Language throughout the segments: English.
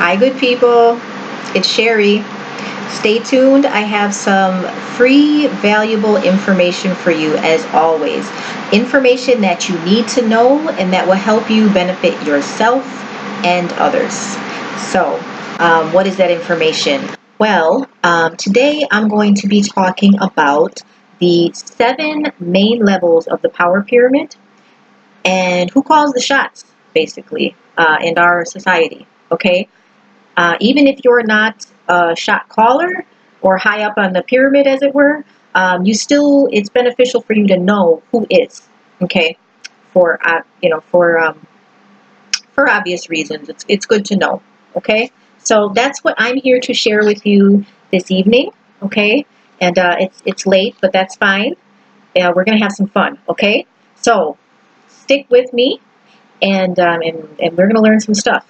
Hi, good people. It's Sherry. Stay tuned. I have some free, valuable information for you as always. Information that you need to know and that will help you benefit yourself and others. So, what is that information? Well, today I'm going to be talking about the 7 main levels of the power pyramid and who calls the shots, basically, in our society. Okay? Even if you're not a shot caller or high up on the pyramid, as it were, it's beneficial for you to know who is. Okay, for for obvious reasons, it's good to know. Okay, so that's what I'm here to share with you this evening. Okay, and it's late, but that's fine. We're gonna have some fun. Okay, so stick with me, and we're gonna learn some stuff.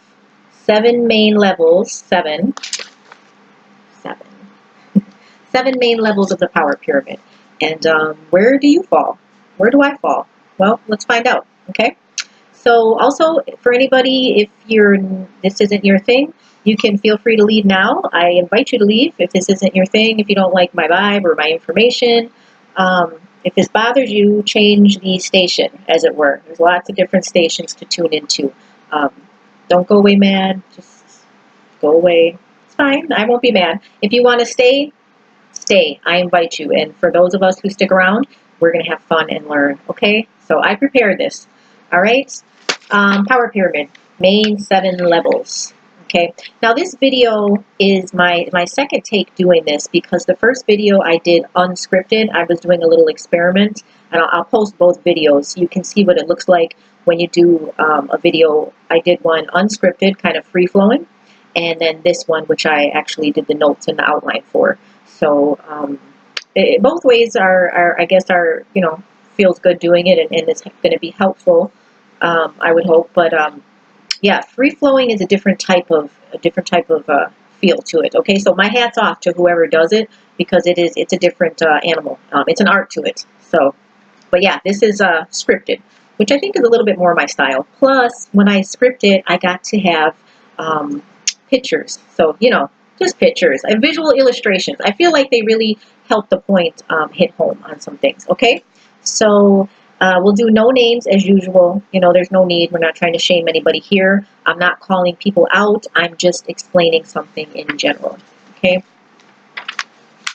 7 main levels, seven main levels of the power pyramid. And where do you fall? Where do I fall? Well, let's find out, okay? So also, for anybody, if this isn't your thing, you can feel free to leave now. I invite you to leave if this isn't your thing, if you don't like my vibe or my information. If this bothers you, change the station, as it were. There's lots of different stations to tune into. Don't go away mad. Just go away. It's fine. I won't be mad. If you want to stay, stay. I invite you. And for those of us who stick around, we're going to have fun and learn. Okay? So I prepared this. All right? Power pyramid. Main 7 levels. Okay? Now this video is my second take doing this because the first video I did unscripted. I was doing a little experiment. And I'll post both videos so you can see what it looks like when you do a video. I did one unscripted, kind of free-flowing. And then this one, which I actually did the notes and the outline for. So both ways I guess, feels good doing it, and it's going to be helpful. I would hope, but yeah, free flowing is a different type of feel to it. Okay, so my hat's off to whoever does it because it's a different animal. It's an art to it. So, but yeah, this is scripted, which I think is a little bit more my style. Plus, when I script it, I got to have pictures. So just pictures and visual illustrations. I feel like they really help the point hit home on some things. Okay, so we'll do no names as usual. There's no need. We're not trying to shame anybody here. I'm not calling people out. I'm just explaining something in general. Okay.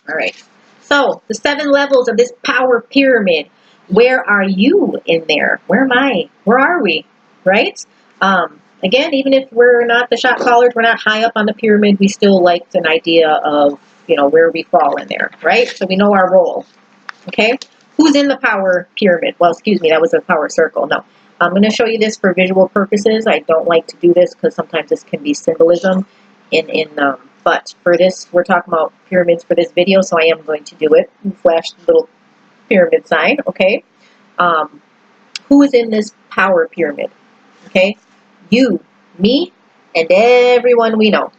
All right. So the 7 levels of this power pyramid. Where are you in there? Where am I? Where are we? Right? Again, even if we're not the shot callers, we're not high up on the pyramid, we still like an idea of, where we fall in there, right? So we know our role, okay? Who's in the power pyramid? Well, excuse me, that was a power circle. No, I'm going to show you this for visual purposes. I don't like to do this because sometimes this can be symbolism but for this, we're talking about pyramids for this video, so I am going to do it. Flash the little pyramid sign, okay? Who is in this power pyramid, okay? You, me, and everyone we know.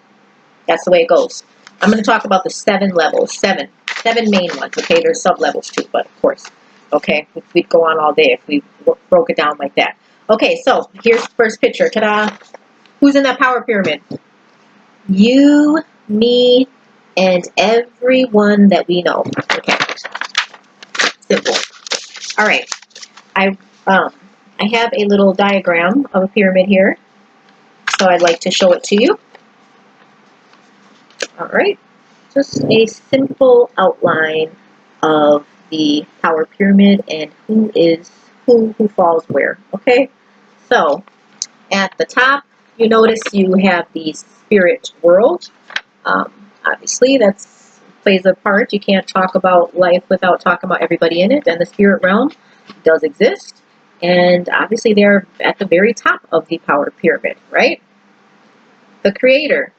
That's the way it goes. I'm going to talk about the 7 levels. Seven main ones. Okay, there's sub-levels too, but of course. Okay, we'd go on all day if we broke it down like that. Okay, so here's the first picture. Ta-da! Who's in that power pyramid? You, me, and everyone that we know. Okay, simple. All right, I have a little diagram of a pyramid here. So I'd like to show it to you. All right, just a simple outline of the power pyramid and who falls where. Okay, so at the top, you notice you have the spirit world. Obviously, that plays a part. You can't talk about life without talking about everybody in it, and the spirit realm does exist. And obviously, they're at the very top of the power pyramid, right? The creator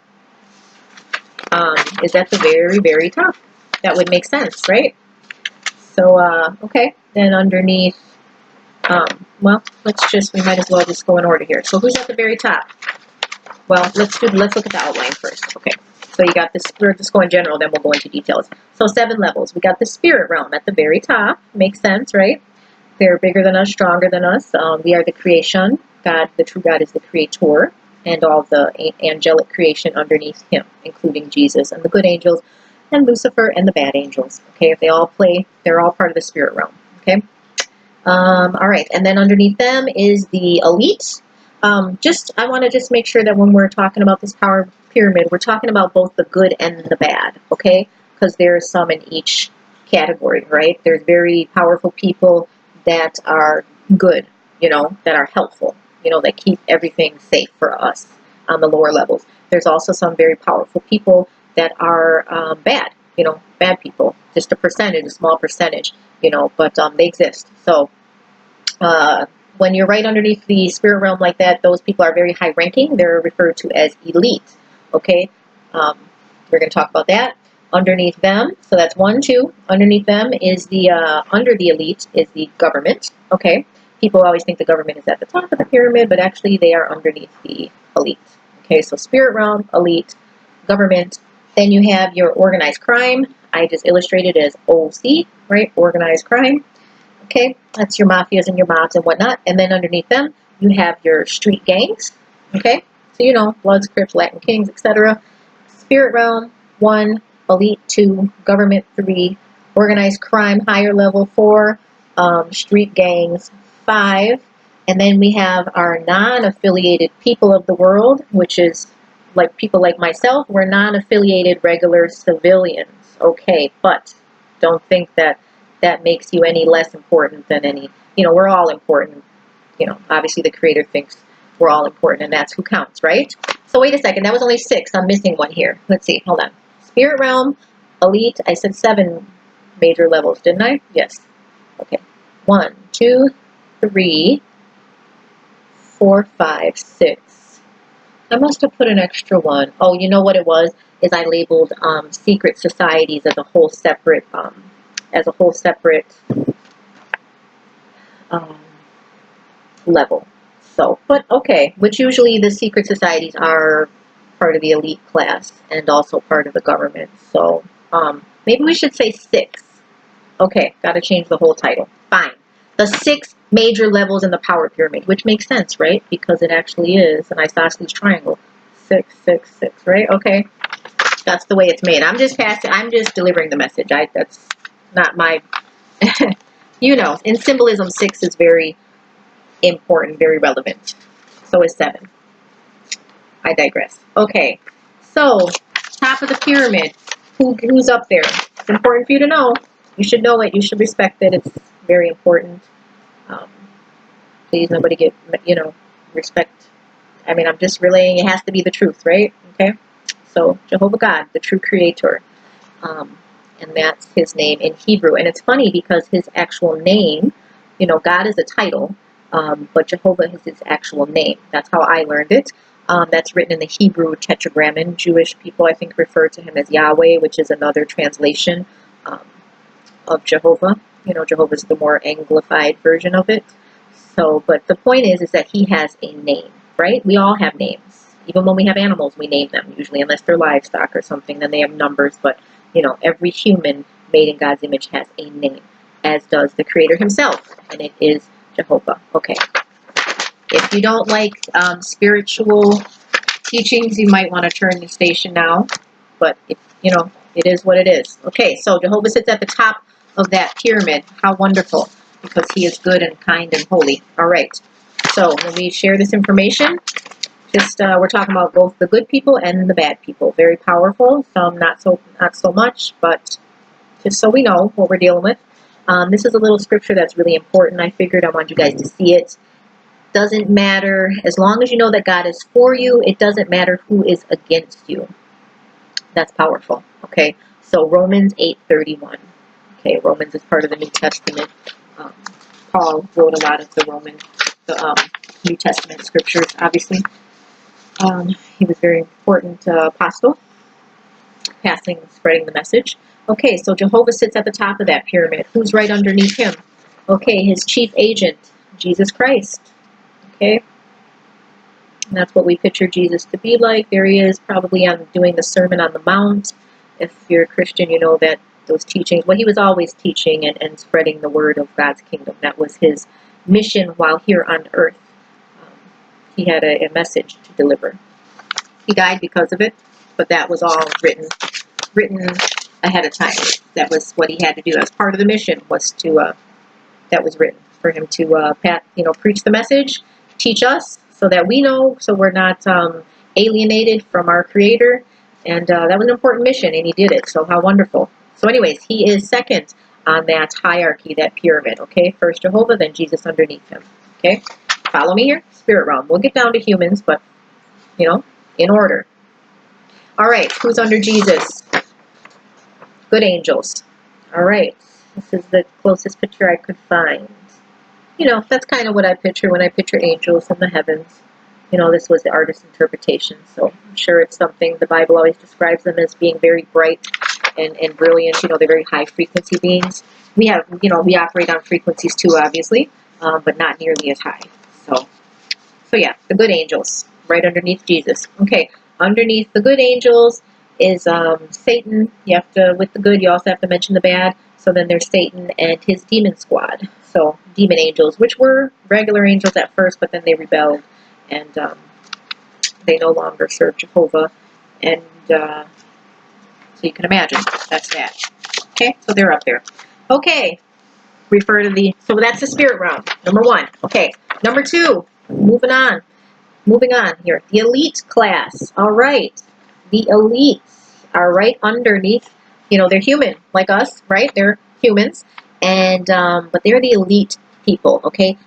is at the very, very top. That would make sense, right? So, okay, then underneath, well, we might as well just go in order here. So who's at the very top? Well, let's look at the outline first. Okay, so you got this, we'll just go in general, then we'll go into details. So 7 levels. We got the spirit realm at the very top. Makes sense, right? They're bigger than us, stronger than us. We are the creation. God, the true God, is the creator. and all the angelic creation underneath him, including Jesus and the good angels and Lucifer and the bad angels. Okay, if they all play, they're all part of the spirit realm. Okay. All right, and then underneath them is the elite. I want to just make sure that when we're talking about this power pyramid, we're talking about both the good and the bad, okay? Because there's some in each category, right? There's very powerful people that are good, that are helpful, that keep everything safe for us on the lower levels. There's also some very powerful people that are bad, bad people. Just a small percentage, but they exist. So when you're right underneath the spirit realm like that, those people are very high ranking. They're referred to as elite. Okay, we're going to talk about that. Underneath them, so that's 1, 2. Underneath them is under the elite is the government. Okay, people always think the government is at the top of the pyramid, but actually they are underneath the elite. Okay, so spirit realm, elite, government. Then you have your organized crime. I just illustrated as OC, right? Organized crime. Okay, that's your mafias and your mobs and whatnot. And then underneath them, you have your street gangs. Okay, so Bloods, Crips, Latin Kings, etc. Spirit realm, 1. Elite, 2. Government, 3. Organized crime, higher level, 4. Street gangs, 5. And then we have our non-affiliated people of the world, which is like people like myself. We're non-affiliated regular civilians. Okay, but don't think that makes you any less important than any, we're all important. Obviously the Creator thinks we're all important, and that's who counts, right? So wait a second, that was only 6. I'm missing one here. Let's see, hold on. Spirit realm, elite, I said 7 major levels, didn't I? Yes. Okay. 1, 2, 3, 4, 5, 6. I must have put an extra one. Oh, you know what it was? Is I labeled secret societies as a whole separate level. So, but okay, which usually the secret societies are part of the elite class and also part of the government. So maybe we should say 6. Okay, got to change the whole title. Fine. The 6 major levels in the power pyramid, which makes sense, right? Because it actually is an isosceles triangle. 6, 6, 6, right? Okay, that's the way it's made. I'm just delivering the message. That's not my, in symbolism, 6 is very important, very relevant. So is 7. I digress. Okay, so top of the pyramid. Who's up there? It's important for you to know. You should know it. You should respect it. It's very important. Please, nobody get, respect. I mean, I'm just relaying. It has to be the truth, right? Okay. So Jehovah God, the true Creator, and that's His name in Hebrew. And it's funny because His actual name, God is a title, but Jehovah is His actual name. That's how I learned it. That's written in the Hebrew tetragrammaton. Jewish people, I think, refer to Him as Yahweh, which is another translation of Jehovah. Jehovah's the more anglified version of it. So, but the point is that He has a name, right? We all have names. Even when we have animals, we name them, usually, unless they're livestock or something, then they have numbers. But, every human made in God's image has a name, as does the Creator Himself, and it is Jehovah. Okay. If you don't like spiritual teachings, you might want to turn the station now. But, it is what it is. Okay, so Jehovah sits at the top of that pyramid. How wonderful, because He is good and kind and holy. All right. So when we share this information, we're talking about both the good people and the bad people. Very powerful. Some not so much, but just so we know what we're dealing with. This is a little scripture that's really important. I figured I want you guys to see it. Doesn't matter, as long as you know that God is for you, it doesn't matter who is against you. That's powerful. Okay, so Romans 8:31. Okay, Romans is part of the New Testament. Paul wrote a lot of the New Testament scriptures, obviously. He was a very important apostle, spreading the message. Okay, so Jehovah sits at the top of that pyramid. Who's right underneath him? Okay, his chief agent, Jesus Christ. Okay, and that's what we picture Jesus to be like. There He is, probably doing the Sermon on the Mount. If you're a Christian, you know that those teachings, He was always teaching and spreading the word of God's kingdom. That was His mission while here on earth. He had a message to deliver. He died because of it, but that was all written ahead of time. That was what he had to do. That was part of the mission, was to that was written for him to preach the message, teach us, so that we know, so we're not alienated from our Creator. And that was an important mission, and he did it. So how wonderful. So anyways, he is second on that hierarchy, that pyramid. Okay, first Jehovah, then Jesus underneath him. Okay, follow me here. Spirit realm. We'll get down to humans, but in order. All right, who's under Jesus? Good angels. All right, this is the closest picture I could find. That's kind of what I picture when I picture angels in the heavens. This was the artist's interpretation, so I'm sure it's something. The Bible always describes them as being very bright and brilliant. They're very high frequency beings. We operate on frequencies too, obviously, but not nearly as high. So yeah, the good angels, right underneath Jesus. Okay, underneath the good angels is Satan. With the good, you also have to mention the bad. So then there's Satan and his demon squad. So demon angels, which were regular angels at first, but then they rebelled, and they no longer serve Jehovah. And so you can imagine, that's that. Okay, so they're up there. Okay, so that's the spirit realm, number 1. Okay, number 2, moving on here. The elite class. All right. The elites are right underneath. They're human like us, right? They're humans. And but they're the elite people, okay?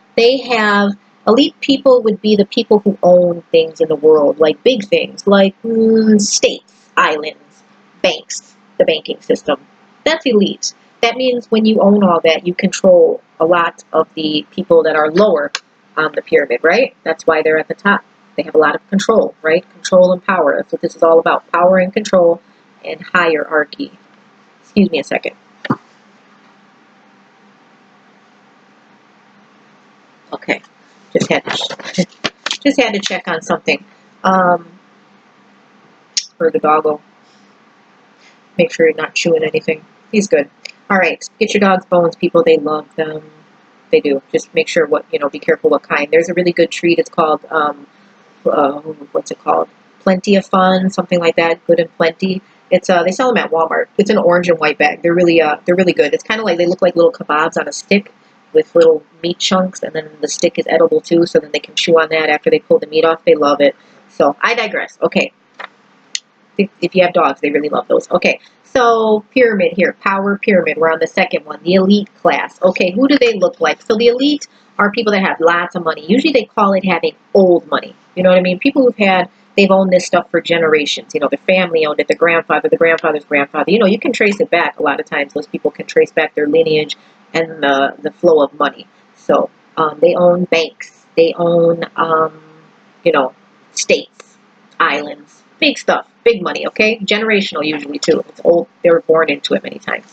Elite people would be the people who own things in the world, like big things, like states, islands, banks, the banking system. That's elite. That means when you own all that, you control a lot of the people that are lower on the pyramid, right? That's why they're at the top. They have a lot of control, right? Control and power. That's what this is all about. Power and control and hierarchy. Excuse me a second. Okay. Just had to check on something. For the doggo. Make sure you're not chewing anything. He's good. All right. Get your dog's bones, people. They love them. They do. Just make sure be careful what kind. There's a really good treat. It's called what's it called? Plenty of Fun, something like that. Good and Plenty. It's they sell them at Walmart. It's an orange and white bag. They're really good. It's kind of like, they look like little kebabs on a stick with little meat chunks, and then the stick is edible too, so then they can chew on that after they pull the meat off. They love it. So I digress. Okay. If you have dogs, they really love those. Okay. So pyramid here, power pyramid. We're on the second one, the elite class. Okay, who do they look like? So the elite are people that have lots of money. Usually they call it having old money. You know what I mean? People they've owned this stuff for generations. Their family owned it, the grandfather's grandfather. You can trace it back. A lot of times those people can trace back their lineage and the flow of money. So they own banks. They own, states, islands, big stuff. Big money, okay? Generational usually too. It's old. They were born into it many times.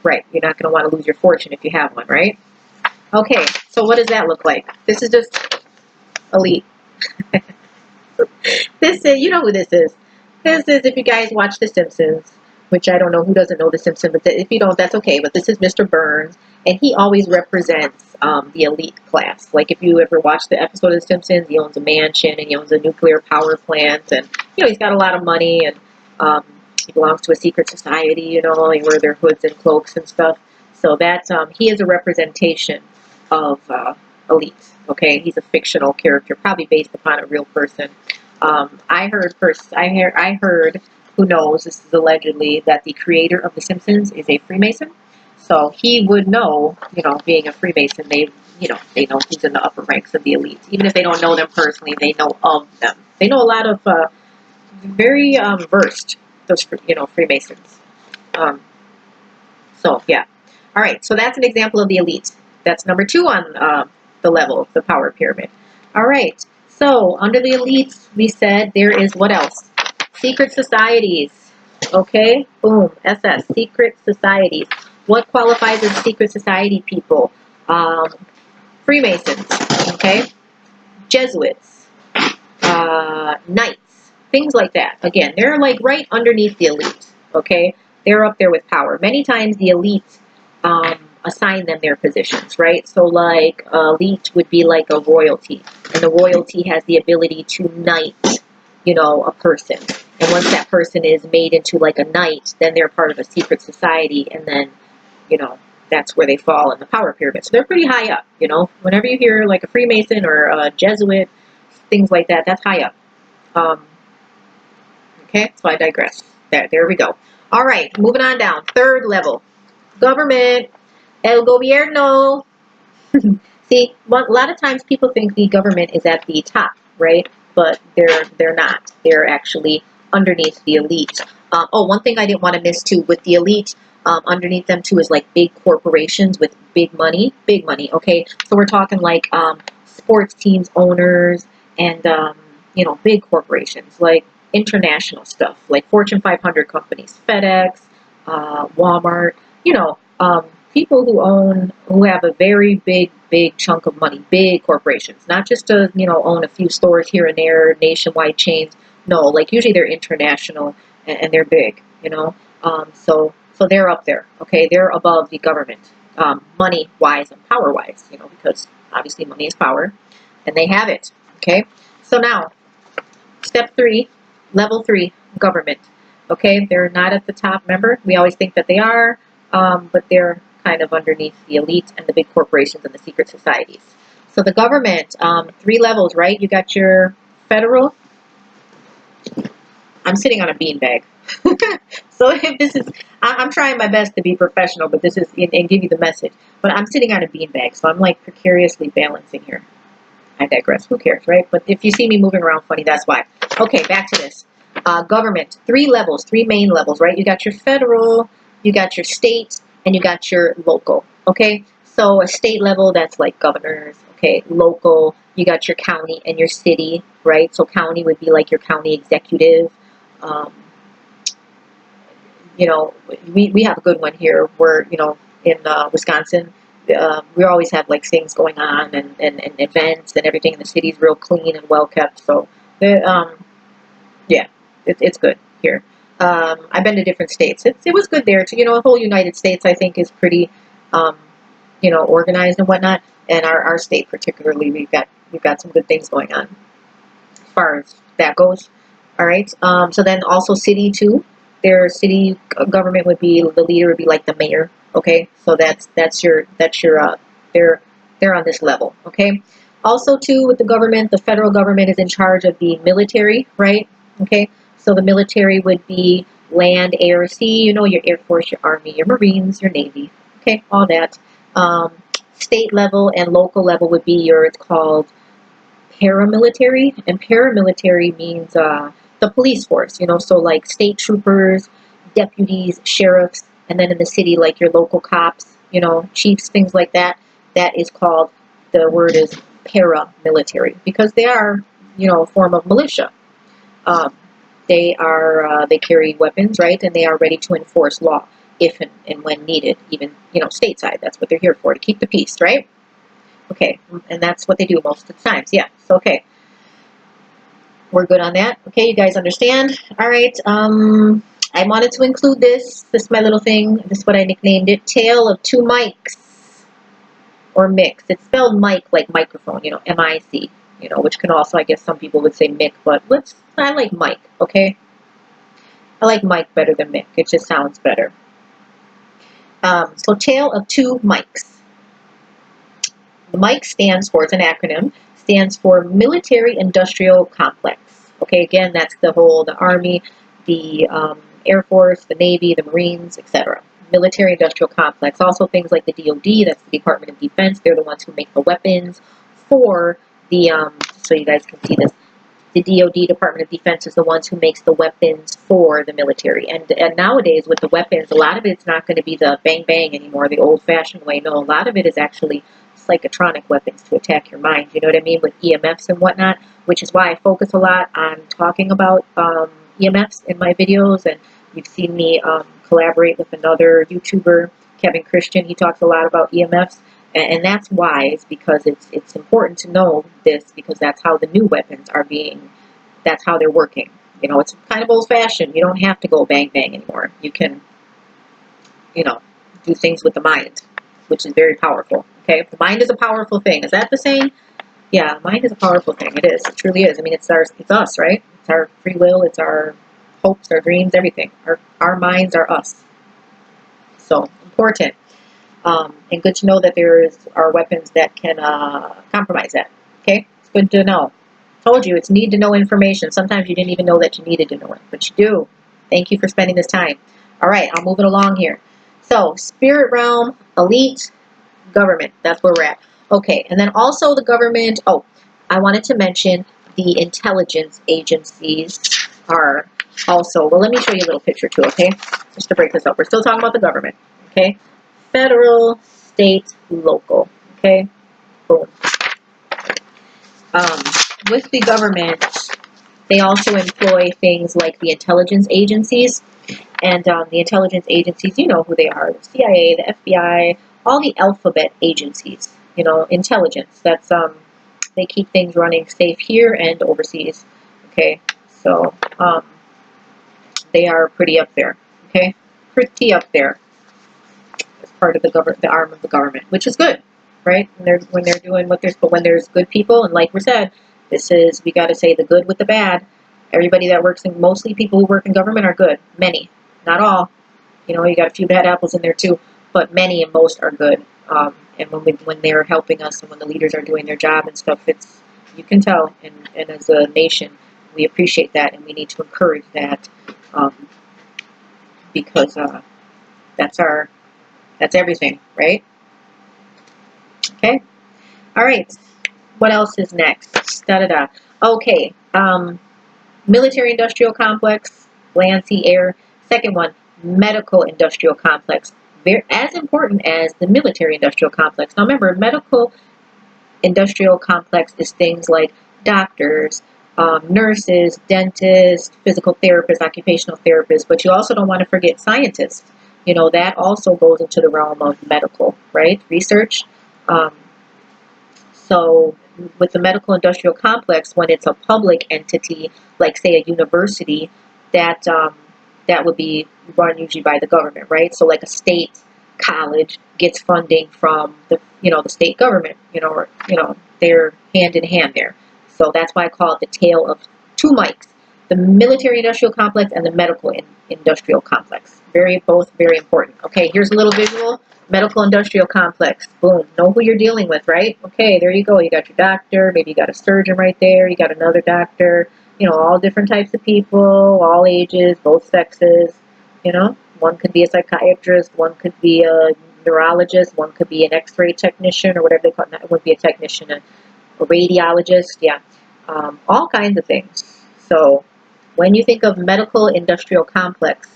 Right. You're not going to want to lose your fortune if you have one, right? Okay. So what does that look like? This is just elite. This is, you know who this is. This is, if you guys watch The Simpsons, which I don't know who doesn't know The Simpsons, but if you don't, that's okay. But this is Mr. Burns, and he always represents the elite class. Like if you ever watch the episode of The Simpsons, he owns a mansion and he owns a nuclear power plant, and he's got a lot of money, and he belongs to a secret society. They wear their hoods and cloaks and stuff. So that's he is a representation of elite. Okay, he's a fictional character, probably based upon a real person. I heard, who knows, this is allegedly, that the creator of The Simpsons is a Freemason. So he would know, being a Freemason, they know who's in the upper ranks of the elite. Even if they don't know them personally, they know of them. They know a lot of very versed, those Freemasons. So yeah. All right. So that's an example of the elite. That's number 2 on the level of the power pyramid. All right. So under the elites, we said there is what else? Secret societies. Okay. Boom. SS. Secret societies. What qualifies as secret society people? Freemasons. Okay. Jesuits. Knights. Things like that. Again, they're like right underneath the elite. Okay. They're up there with power. Many times the elite assign them their positions, right? So like elite would be like a royalty, and the royalty has the ability to knight, you know, a person. And once that person is made into like a knight, then they're part of a secret society, and then, you know, that's where they fall in the power pyramid. So they're pretty high up, you know. Whenever you hear like a Freemason or a Jesuit, things like that, that's high up. Okay, so I digress. There we go. All right, moving on down. Third level, government, el gobierno. See, a lot of times people think the government is at the top, right? But they're not. They're actually underneath the elite. Oh, one thing I didn't want to miss too with the elite, underneath them too is like big corporations with big money, big money. Okay, so we're talking like sports teams owners and you know, big corporations like international stuff like Fortune 500 companies, FedEx, Walmart. You know. People who have a very big chunk of money, big corporations, not just to, you know, own a few stores here and there, nationwide chains. No, like usually they're international and they're big, you know. So they're up there, okay? They're above the government, money wise and power wise, you know, because obviously money is power, and they have it, okay? So now, step 3, level 3, government. Okay, they're not at the top. Remember, we always think that they are, but they're kind of underneath the elite and the big corporations and the secret societies. So the government, 3 levels, right? You got your federal. I'm sitting on a beanbag. So if this is, I'm trying my best to be professional, but this is, and give you the message. But I'm sitting on a beanbag, so I'm like precariously balancing here. I digress. Who cares, right? But if you see me moving around funny, that's why. Okay, back to this. Government, 3 levels, 3 main levels, right? You got your federal, you got your state, and you got your local, okay? So a state level, that's like governors, okay? Local, you got your county and your city, right? So county would be like your county executive. Um, you know, we have a good one here where, you know, in Wisconsin, we always have like things going on and events and everything, and the city's real clean and well kept. So, yeah, it's good here. I've been to different states. It was good there. You know, the whole United States, I think, is pretty, um, you know, organized and whatnot. And our state particularly, we've got some good things going on as far as that goes. All right. So then also city too. Their city government would be, the leader would be like the mayor. Okay. So that's your they're on this level. Okay. Also too, with the government, the federal government is in charge of the military, right? Okay. So the military would be land, air, sea. You know, your Air Force, your Army, your Marines, your Navy. Okay, all that. Um, State level and local level would be your, it's called paramilitary, and paramilitary means the police force, you know, so like state troopers, deputies, sheriffs, and then in the city, like your local cops, you know, chiefs, things like that. That is called, the word is paramilitary, because they are, you know, a form of militia. Um, they carry weapons, right, and they are ready to enforce law if and when needed, even, you know, stateside. That's what they're here for, to keep the peace, right? Okay, and that's what they do most of the times. Yeah, so okay. We're good on that. Okay, you guys understand? All right. I wanted to include this. This is my little thing. This is what I nicknamed it. Tale of Two Mics, or mix. It's spelled mic like microphone, you know, M-I-C, you know, which can also, I guess some people would say mic, but I like mic, okay? I like mic better than mic. It just sounds better. So Tale of Two Mics. The MIC stands for, it's an acronym, stands for Military Industrial Complex. Okay, again, that's the Army, the Air Force, the Navy, the Marines, etc. Military Industrial Complex. Also things like the DoD, that's the Department of Defense. They're the ones who make the weapons for the, so you guys can see this, the DoD, Department of Defense, is the ones who makes the weapons for the military. And nowadays, with the weapons, a lot of it's not going to be the bang-bang anymore, the old-fashioned way. No, a lot of it is actually psychotronic weapons to attack your mind. You know what I mean? With EMFs and whatnot, which is why I focus a lot on talking about EMFs in my videos. And you've seen me collaborate with another YouTuber, Kevin Christian. He talks a lot about EMFs. And that's wise, because it's important to know this, because that's how the new weapons are being, that's how they're working. You know, it's kind of old-fashioned. You don't have to go bang-bang anymore. You can, you know, do things with the mind. which is very powerful. Okay, the mind is a powerful thing. Is that the saying? Yeah, mind is a powerful thing. It is. It truly is. I mean, it's us, right? It's our free will. It's our hopes, our dreams, everything. Our minds are us. So important. And good to know that are weapons that can compromise that. Okay, it's good to know. Told you, it's need to know information. Sometimes you didn't even know that you needed to know it, but you do. Thank you for spending this time. All right, I'll move it along here. So, spirit realm, elite, government. That's where we're at. Okay, and then also the government. Oh, I wanted to mention the intelligence agencies are also. Well, let me show you a little picture too. Okay, just to break this up. We're still talking about the government. Okay, federal, state, local. Okay, boom. Um, with the government, they also employ things like the intelligence agencies. And the intelligence agencies, you know who they are, the CIA, the FBI, all the alphabet agencies, you know, intelligence. That's, they keep things running safe here and overseas. Okay, so they are pretty up there. Okay, pretty up there as part of the arm of the government, which is good, right? When they're doing what they're, but when there's good people, and like we said, we got to say the good with the bad. Everybody that works in, mostly people who work in government are good. Many, not all. You know, you got a few bad apples in there too, but many and most are good. And when they're helping us and when the leaders are doing their job and stuff, you can tell. And as a nation, we appreciate that and we need to encourage that because that's everything, right? Okay. All right. What else is next? Da da da. Okay. Military industrial complex, land, sea, air. Second one, medical industrial complex. As important as the military industrial complex. Now remember, medical industrial complex is things like doctors, nurses, dentists, physical therapists, occupational therapists, but you also don't want to forget scientists. You know, that also goes into the realm of medical, right? Research. Um, so with the medical industrial complex, when it's a public entity, like say a university, that would be run usually by the government, right? So like a state college gets funding from the state government, they're hand in hand there. So that's why I call it the tale of two Mikes: the military industrial complex and the medical industrial complex. Both very important. Okay, here's a little visual. Medical industrial complex. Boom. Know who you're dealing with, right? Okay, there you go. You got your doctor. Maybe you got a surgeon right there. You got another doctor. All different types of people, all ages, both sexes. One could be a psychiatrist. One could be a neurologist. One could be an X-ray technician or whatever they call it. It would be a technician, a radiologist. Yeah, all kinds of things. So when you think of medical industrial complex,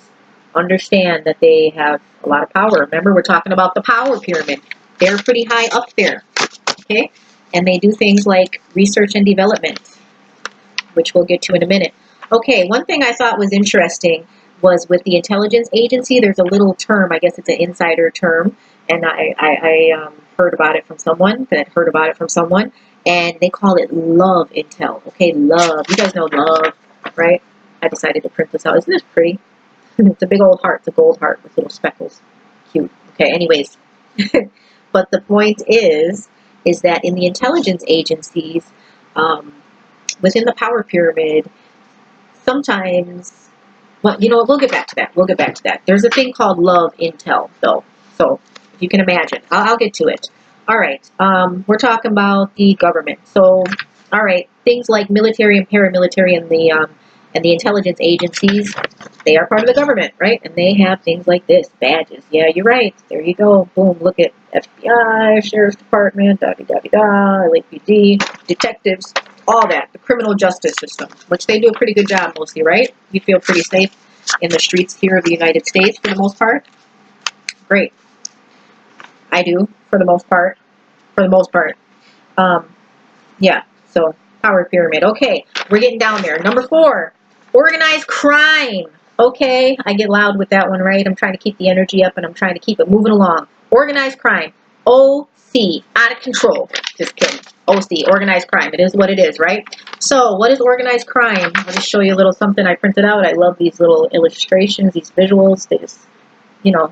understand that they have a lot of power. Remember, we're talking about the power pyramid. They're pretty high up there, okay? And they do things like research and development, which we'll get to in a minute. Okay, one thing I thought was interesting was with the intelligence agency, there's a little term, I guess it's an insider term, and I heard about it from someone that heard about it from someone, and they call it love intel. Okay, love. You guys know love, right? I decided to print this out. Isn't this pretty? It's a big old heart. It's a gold heart with little speckles. Cute. Okay, anyways. But the point is that in the intelligence agencies, within the power pyramid, sometimes, well, we'll get back to that. We'll get back to that. There's a thing called love intel, though. So, if you can imagine. I'll get to it. All right. We're talking about the government. So, all right. Things like military and paramilitary and the intelligence agencies, they are part of the government, right? And they have things like this, badges. Yeah, you're right. There you go. Boom. Look at FBI, Sheriff's Department, da-da-da-da-da, LAPD, detectives, all that. The criminal justice system, which they do a pretty good job mostly, right? You feel pretty safe in the streets here of the United States for the most part. Great. I do, for the most part. For the most part. Yeah, so power pyramid. Okay, we're getting down there. Number 4, organized crime. Okay, I get loud with that one, right? I'm trying to keep the energy up and I'm trying to keep it moving along. Organized crime. OC, out of control. Just kidding. OC, organized crime. It is what it is, right? So, what is organized crime? I'll just show you a little something I printed out. I love these little illustrations, these visuals. They just,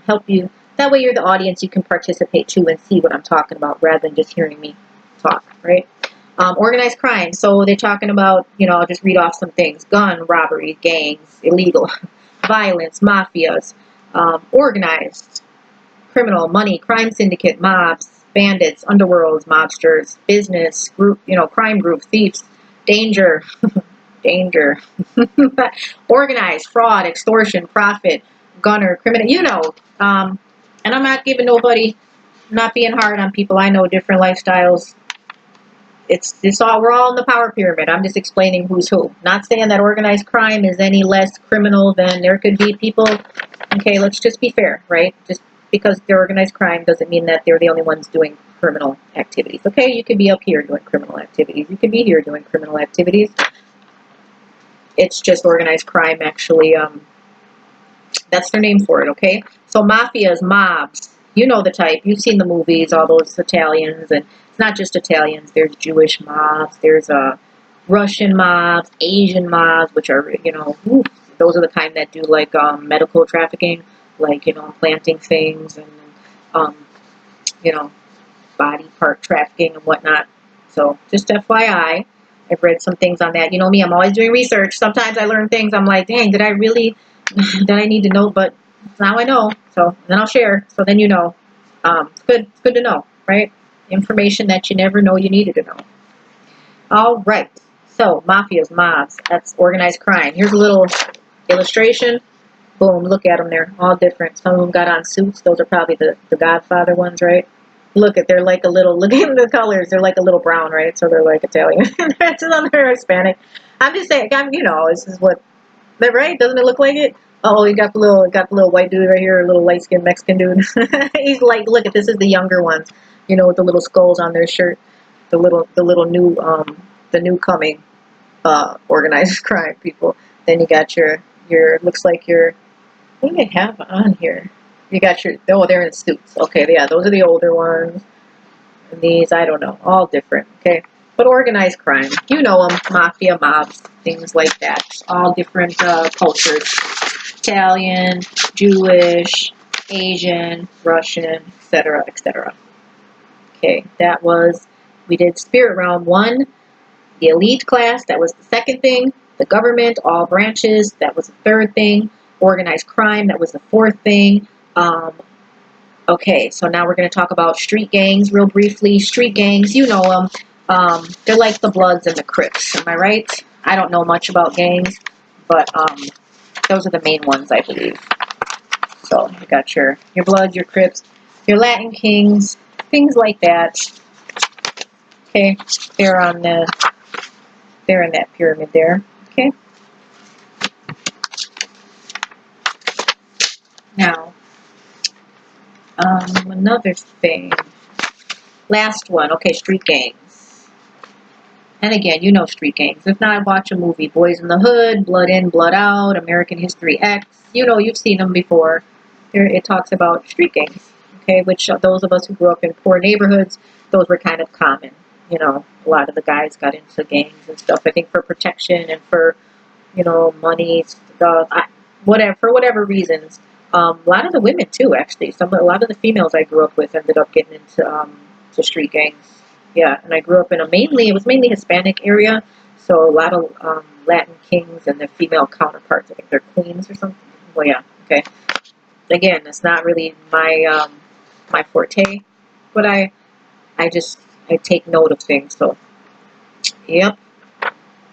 help you. That way you're the audience, you can participate too and see what I'm talking about rather than just hearing me talk, right? Organized crime. So they're talking about, I'll just read off some things. Gun, robbery, gangs, illegal, violence, mafias, organized, criminal, money, crime syndicate, mobs, bandits, underworlds, mobsters, business, group, crime group, thieves, danger, danger, organized, fraud, extortion, profit, gunner, criminal, and I'm not giving nobody, not being hard on people. I know different lifestyles. It's all, we're all in the power pyramid. I'm just explaining who's who. Not saying that organized crime is any less criminal than there could be people. Okay, let's just be fair, right? Just because they're organized crime doesn't mean that they're the only ones doing criminal activities. Okay, you could be up here doing criminal activities. You could be here doing criminal activities. It's just organized crime, actually. That's their name for it, okay? So mafias, mobs, you know the type. You've seen the movies, all those Italians, and it's not just Italians. There's Jewish mobs, there's Russian mobs, Asian mobs, which are, those are the kind that do like medical trafficking, like, planting things and, um, you know, body part trafficking and whatnot. So just FYI, I've read some things on that. You know me, I'm always doing research. Sometimes I learn things, I'm like, dang, did I really, did I need to know? But now I know. So then I'll share. So then you know. It's good to know, right? Information that you never know you needed to know. All right. So mafias, mobs, that's organized crime. Here's a little illustration. Boom, look at them. They're all different. Some of them got on suits. Those are probably the Godfather ones, right? Look at, they're like a little, look at the colors. They're like a little brown, right? So they're like Italian. They're Hispanic. I'm just saying, this is what, that right? Doesn't it look like it? Oh, you got the little white dude right here, a little light-skinned Mexican dude. He's like, look at, this is the younger ones, with the little skulls on their shirt. The little new, the new coming, organized crime people. Then you got your, looks like your, what do they have on here? You got your, oh, they're in suits. Okay, yeah, those are the older ones. And these, I don't know, all different, okay? But organized crime, you know them, mafia, mobs, things like that. All different cultures. Italian, Jewish, Asian, Russian, etc., etc. Okay, that was, we did Spirit Realm 1, the elite class, that was the second thing. The government, all branches, that was the third thing. Organized crime, that was the fourth thing. Okay, so now we're going to talk about street gangs real briefly. Street gangs, you know them. They're like the Bloods and the Crips, am I right? I don't know much about gangs, but those are the main ones, I believe. So you got your Bloods, your Crips, your Latin Kings, things like that. Okay, they're in that pyramid there. Okay. Now, another thing. Last one. Okay, street gangs. And again, you know street gangs. If not, watch a movie. Boys in the Hood, Blood In, Blood Out, American History X. You've seen them before. It talks about street gangs. Okay, which those of us who grew up in poor neighborhoods, those were kind of common. A lot of the guys got into gangs and stuff, I think for protection and for, money, for whatever reasons. A lot of the women too, actually. A lot of the females I grew up with ended up getting into to street gangs. Yeah, and I grew up in it was mainly Hispanic area, so a lot of Latin kings and their female counterparts. I think they're queens or something. Well, yeah, okay. Again, it's not really my forte, but I take note of things. So, yep,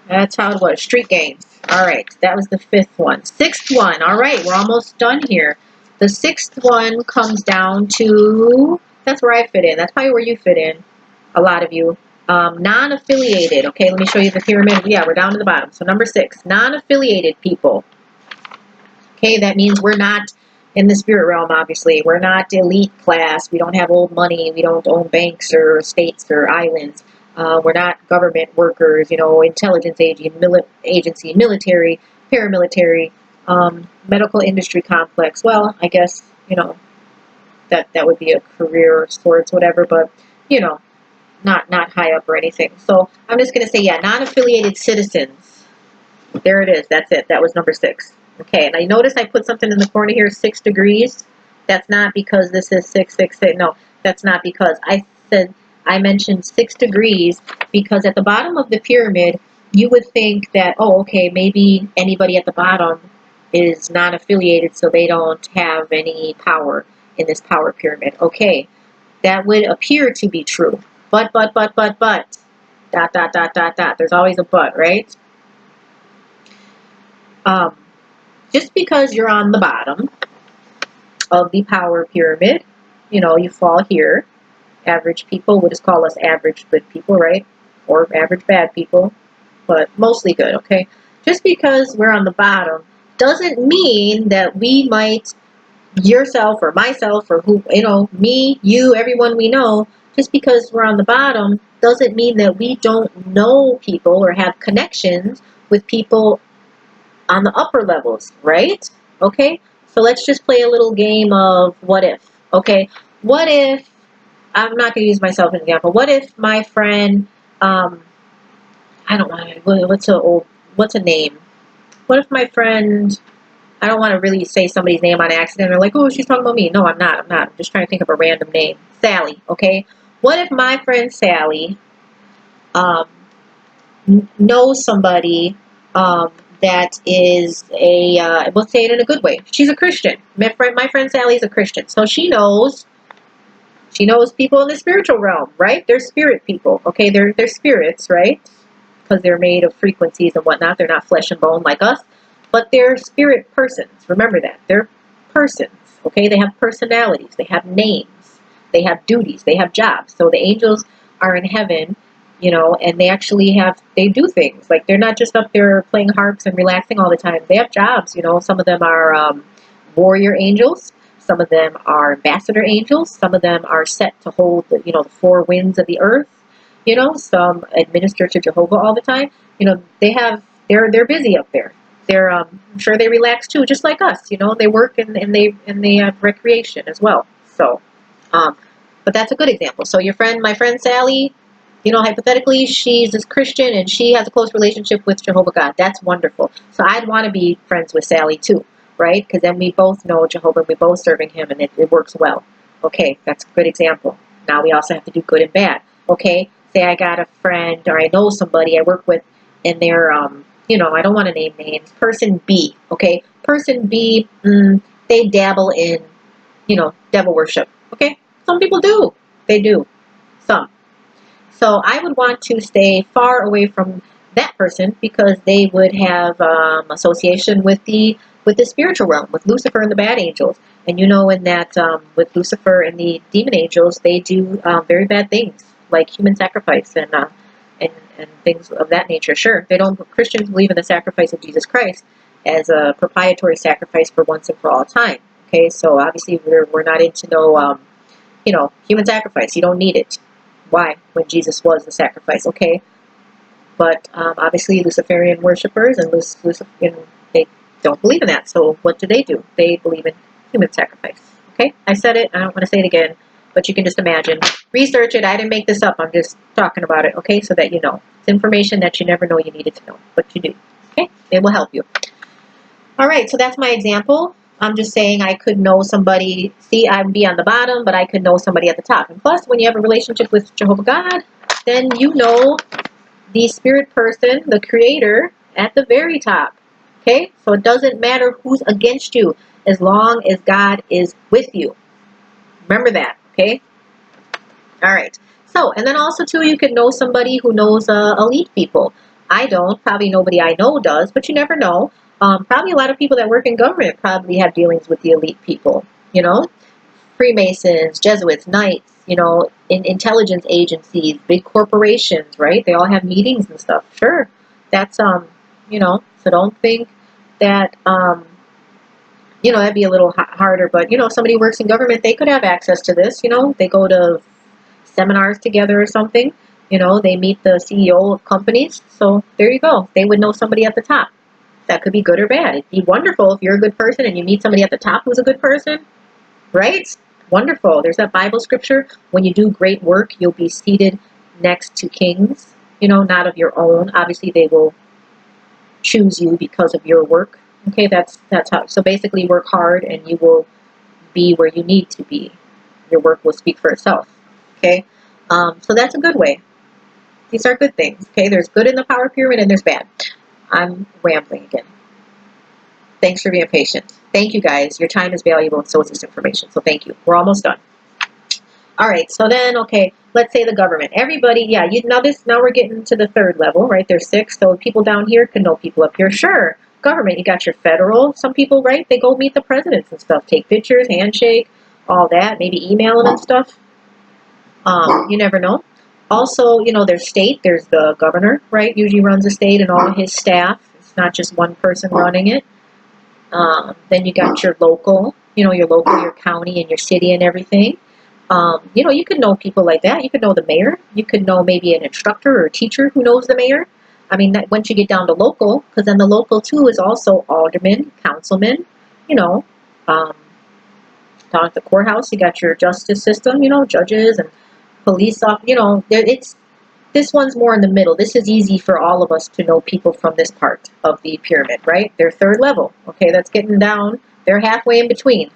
that's how it was. Street games. All right, that was the fifth one. Sixth one. All right, we're almost done here. The sixth one comes down to, that's where I fit in. That's probably where you fit in, a lot of you. Non-affiliated. Okay, let me show you the pyramid. Yeah, we're down to the bottom. So number 6, non-affiliated people. Okay, that means we're not in the spirit realm, obviously. We're not elite class. We don't have old money. We don't own banks or estates or islands. We're not government workers, intelligence agency, military, paramilitary, medical industry complex. Well, I guess, that would be a career of sorts, whatever, but, not high up or anything. So I'm just going to say, yeah, non-affiliated citizens. There it is. That's it. That was number 6. Okay, and I notice I put something in the corner here, 6 degrees. That's not because this is 666. No, that's not because. I mentioned 6 degrees because at the bottom of the pyramid, you would think that, oh, okay, maybe anybody at the bottom is not affiliated, so they don't have any power in this power pyramid. Okay, that would appear to be true. But, dot, dot, dot, dot, dot. There's always a but, right? Um, just because you're on the bottom of the power pyramid, you fall here. Average people, we'll just call us average good people, right? Or average bad people, but mostly good, okay? Just because we're on the bottom doesn't mean that we might, yourself or myself or who, me, you, everyone we know, just because we're on the bottom doesn't mean that we don't know people or have connections with people on the upper levels, right? Okay, so let's just play a little game of what if, okay? What if, I'm not going to use myself as an example, what if my friend, I don't know, what's a name? What if my friend, I don't want to really say somebody's name on accident. They're like, oh, she's talking about me. No, I'm not. I'm just trying to think of a random name. Sally, okay? What if my friend Sally um, knows somebody that is we'll say it in a good way. She's a Christian. My friend Sally is a Christian. So she knows people in the spiritual realm, right? They're spirit people, okay? They're spirits, right? Because they're made of frequencies and whatnot. They're not flesh and bone like us, but they're spirit persons. Remember that. They're persons, okay? They have personalities. They have names. They have duties. They have jobs. So the angels are in heaven, and they do things. Like, they're not just up there playing harps and relaxing all the time. They have jobs, Some of them are warrior angels. Some of them are ambassador angels. Some of them are set to hold the four winds of the earth. Some administer to Jehovah all the time. They're busy up there. I'm sure they relax too, just like us. They work and they have recreation as well. So, but that's a good example. So my friend Sally, hypothetically, she's a Christian and she has a close relationship with Jehovah God. That's wonderful. So I'd want to be friends with Sally too, right? Because then we both know Jehovah, we both serving him, and it works well. Okay, that's a good example. Now we also have to do good and bad. Okay, say I got a friend or I know somebody I work with, and they're, I don't want to name names. Person B, okay? Person B, they dabble in, devil worship. Okay, some people do. They do. Some. So I would want to stay far away from that person because they would have association with the spiritual realm, with Lucifer and the bad angels. And in that with Lucifer and the demon angels, they do very bad things like human sacrifice and things of that nature. Sure, Christians believe in the sacrifice of Jesus Christ as a propitiatory sacrifice for once and for all time. Okay, so obviously we're not into no human sacrifice. You don't need it. Why? When Jesus was the sacrifice, okay? But obviously Luciferian worshippers and they don't believe in that. So what do? They believe in human sacrifice. Okay? I said it. I don't want to say it again, but you can just imagine. Research it. I didn't make this up. I'm just talking about it, okay? So that you know. It's information that you never know you needed to know, but you do. Okay? It will help you. All right, so that's my example. I'm just saying I could know somebody. See, I'd be on the bottom, but I could know somebody at the top. And plus, when you have a relationship with Jehovah God, then you know the spirit person, the creator, at the very top. Okay? So it doesn't matter who's against you as long as God is with you. Remember that, okay? All right. So, and then also, too, you could know somebody who knows elite people. I don't. Probably nobody I know does, but you never know. Probably a lot of people that work in government probably have dealings with the elite people, Freemasons, Jesuits, Knights, in intelligence agencies, big corporations, right? They all have meetings and stuff. Sure. That's, so don't think that, that'd be a little harder, but, if somebody works in government, they could have access to this, they go to seminars together or something, they meet the CEO of companies, so there you go. They would know somebody at the top. That could be good or bad. It'd be wonderful if you're a good person and you meet somebody at the top who's a good person, right? Wonderful. There's that Bible scripture, when you do great work, you'll be seated next to kings, not of your own. Obviously, they will choose you because of your work. Okay, that's how. So basically, work hard and you will be where you need to be. Your work will speak for itself. Okay, so that's a good way. These are good things. Okay, there's good in the power pyramid and there's bad. I'm rambling again. Thanks for being patient. Thank you guys. Your time is valuable and so is this information. So thank you. We're almost done. All right. So then, okay, let's say the government. Everybody, yeah. Now we're getting to the third level, right? There's 6. So people down here can know people up here. Sure. Government. You got your federal. Some people, right? They go meet the presidents and stuff. Take pictures, handshake, all that. Maybe email them and stuff. You never know. Also, there's state. There's the governor, right? Usually runs the state and all his staff. It's not just one person running it. Then you got your local, your county and your city and everything. You could know people like that. You could know the mayor. You could know maybe an instructor or a teacher who knows the mayor. I mean, once you get down to local, because then the local too is also aldermen, councilmen, um, down at the courthouse, you got your justice system, judges and police officers, this one's more in the middle. This is easy for all of us to know people from this part of the pyramid, right? They're third level. Okay, that's getting down. They're halfway in between.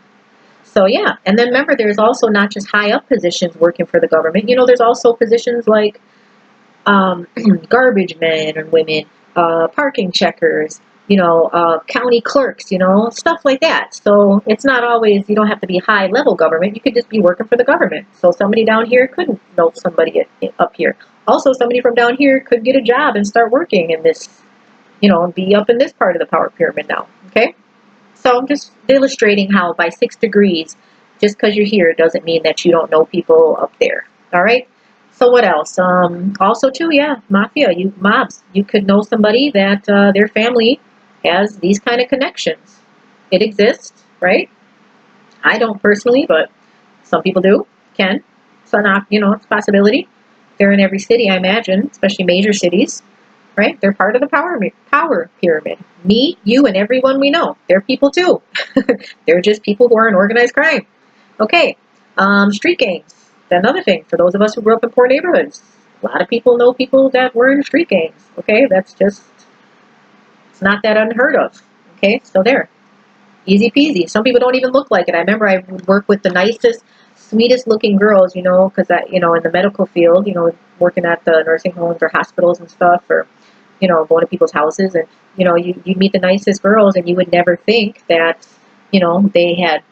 So yeah, and then remember, there's also not just high up positions working for the government. There's also positions like garbage men and women, parking checkers, county clerks, stuff like that. So it's not always, you don't have to be high level government. You could just be working for the government. So somebody down here couldn't know somebody up here. Also, somebody from down here could get a job and start working in this, and be up in this part of the power pyramid now. Okay? So I'm just illustrating how by 6 degrees, just because you're here doesn't mean that you don't know people up there. All right? So what else? Also too, yeah, mafia, mobs. You could know somebody that their family has these kind of connections. It exists, right? I don't personally, but some people do, can. So not, it's a possibility. They're in every city, I imagine, especially major cities, right? They're part of the power pyramid. Me, you, and everyone we know. They're people too. They're just people who are in organized crime. Okay, street gangs. Another thing, for those of us who grew up in poor neighborhoods, a lot of people know people that were in street gangs. Okay, that's just, it's not that unheard of. Okay, so there. Easy peasy. Some people don't even look like it. I remember I would work with the nicest, sweetest looking girls, because in the medical field, working at the nursing homes or hospitals and stuff, or, going to people's houses, and, you meet the nicest girls, and you would never think that, they had,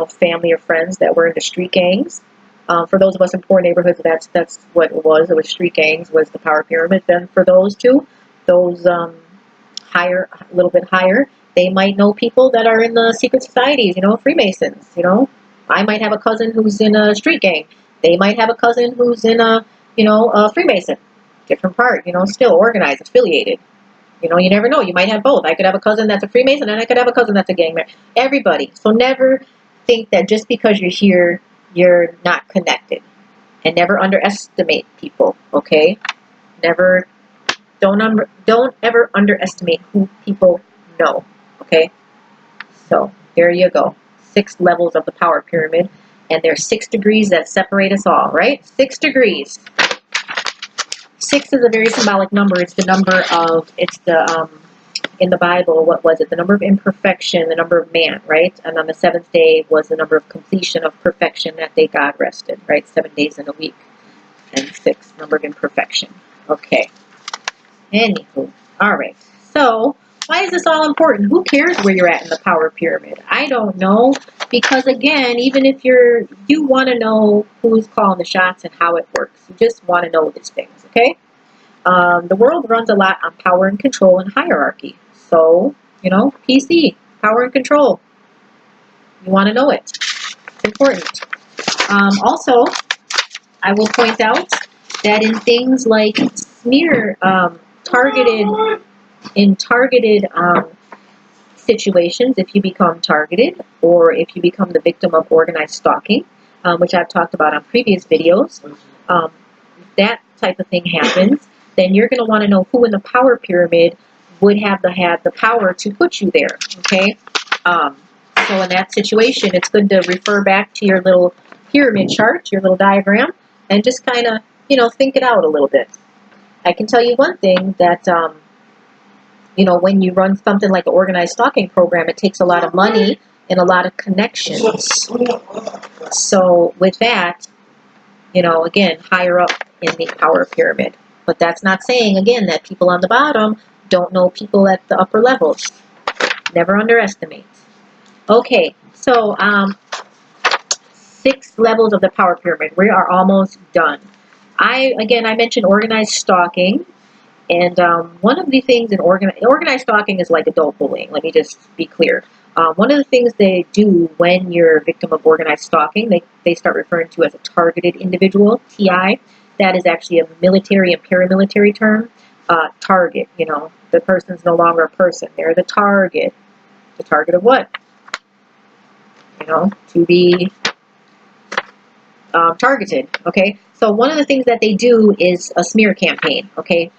family or friends that were into street gangs. For those of us in poor neighborhoods, that's what it was. It was street gangs, was the power pyramid. Then for those two, those higher, a little bit higher, they might know people that are in the secret societies, Freemasons, I might have a cousin who's in a street gang. They might have a cousin who's in a Freemason. Different part, still organized, affiliated. You never know. You might have both. I could have a cousin that's a Freemason, and I could have a cousin that's a gang member. Everybody. So never think that just because you're here, you're not connected. And never underestimate people, okay? Never, don't ever underestimate who people know, okay? So there you go. 6 levels of the power pyramid, and there's 6 degrees that separate us all, right? 6 degrees. 6 is a very symbolic number. It's the number of, in the Bible, what was it? The number of imperfection, the number of man, right? And on the 7th day was the number of completion of perfection. That day God rested, right? 7 days in a week. And 6, number of imperfection. Okay. Anywho. All right. So, why is this all important? Who cares where you're at in the power pyramid? I don't know. Because again, even if you want to know who's calling the shots and how it works. You just want to know these things, okay? The world runs a lot on power and control and hierarchy. So, PC, power and control. You want to know it. It's important. Also, I will point out that in things like smear, targeted situations, if you become targeted or if you become the victim of organized stalking, which I've talked about on previous videos, if that type of thing happens, then you're going to want to know who in the power pyramid would have the power to put you there, okay? So in that situation, it's good to refer back to your little pyramid chart, your little diagram, and just kind of, think it out a little bit. I can tell you one thing, that when you run something like an organized stalking program, it takes a lot of money and a lot of connections. So with that, you know, again, higher up in the power pyramid. But that's not saying, again, that people on the bottom don't know people at the upper levels. Never underestimate. Okay, so 6 levels of the power pyramid. We are almost done. I mentioned organized stalking. And one of the things in organized stalking is like adult bullying. Let me just be clear. One of the things they do when you're a victim of organized stalking, they start referring to as a targeted individual, TI. That is actually a military and paramilitary term. Target, you know, the person's no longer a person. They're the target. The target of what? You know, to be targeted, okay? So one of the things that they do is a smear campaign, okay,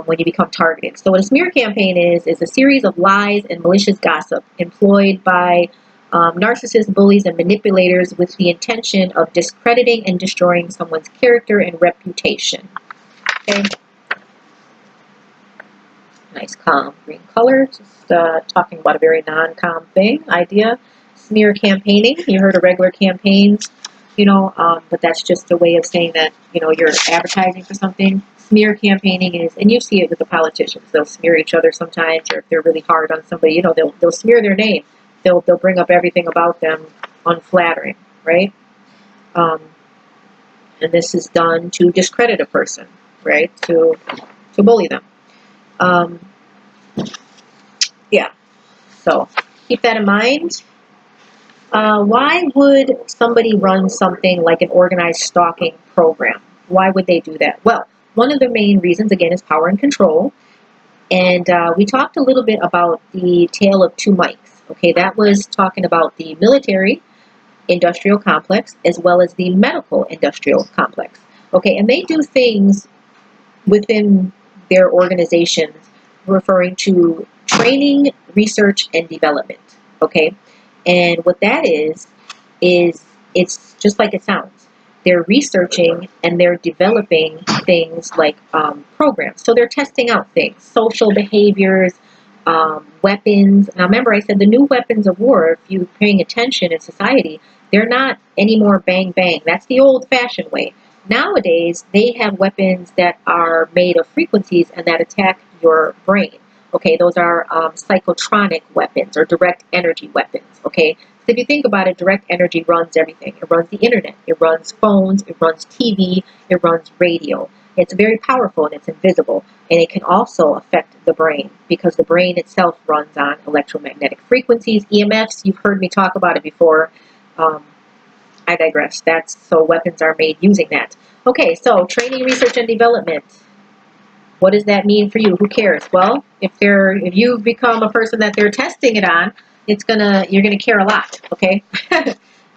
when you become targeted. So what a smear campaign is a series of lies and malicious gossip employed by narcissists, bullies, and manipulators with the intention of discrediting and destroying someone's character and reputation, okay? Nice calm green color, just talking about a very non-calm idea. Smear campaigning, you heard of regular campaigns, you know, but that's just a way of saying that, you know, you're advertising for something. Smear campaigning is, and you see it with the politicians, they'll smear each other sometimes, or if they're really hard on somebody, you know, they'll smear their name. They'll bring up everything about them unflattering, right? And this is done to discredit a person, right? To bully them. Yeah, so keep that in mind. Why would somebody run something like an organized stalking program? Why would they do that? Well, one of the main reasons, again, is power and control. And we talked a little bit about the tale of two Mikes. Okay, that was talking about the military industrial complex as well as the medical industrial complex. Okay, and they do things within their organizations referring to training, research, and development. Okay, and what that is it's just like it sounds. They're researching and they're developing things like programs. So they're testing out things, social behaviors, weapons. Now remember, I said the new weapons of war, if you're paying attention in society, they're not anymore bang bang. That's the old-fashioned way. Nowadays, they have weapons that are made of frequencies and that attack your brain. Okay, those are psychotronic weapons or direct energy weapons. Okay, so if you think about it, direct energy runs everything. It runs the internet, it runs phones, it runs TV, it runs radio. It's very powerful and it's invisible, and it can also affect the brain because the brain itself runs on electromagnetic frequencies, EMFs. You've heard me talk about it before. I digress. So weapons are made using that. Okay, so training, research, and development. What does that mean for you? Who cares? Well, if you become a person that they're testing it on, you're gonna care a lot, okay?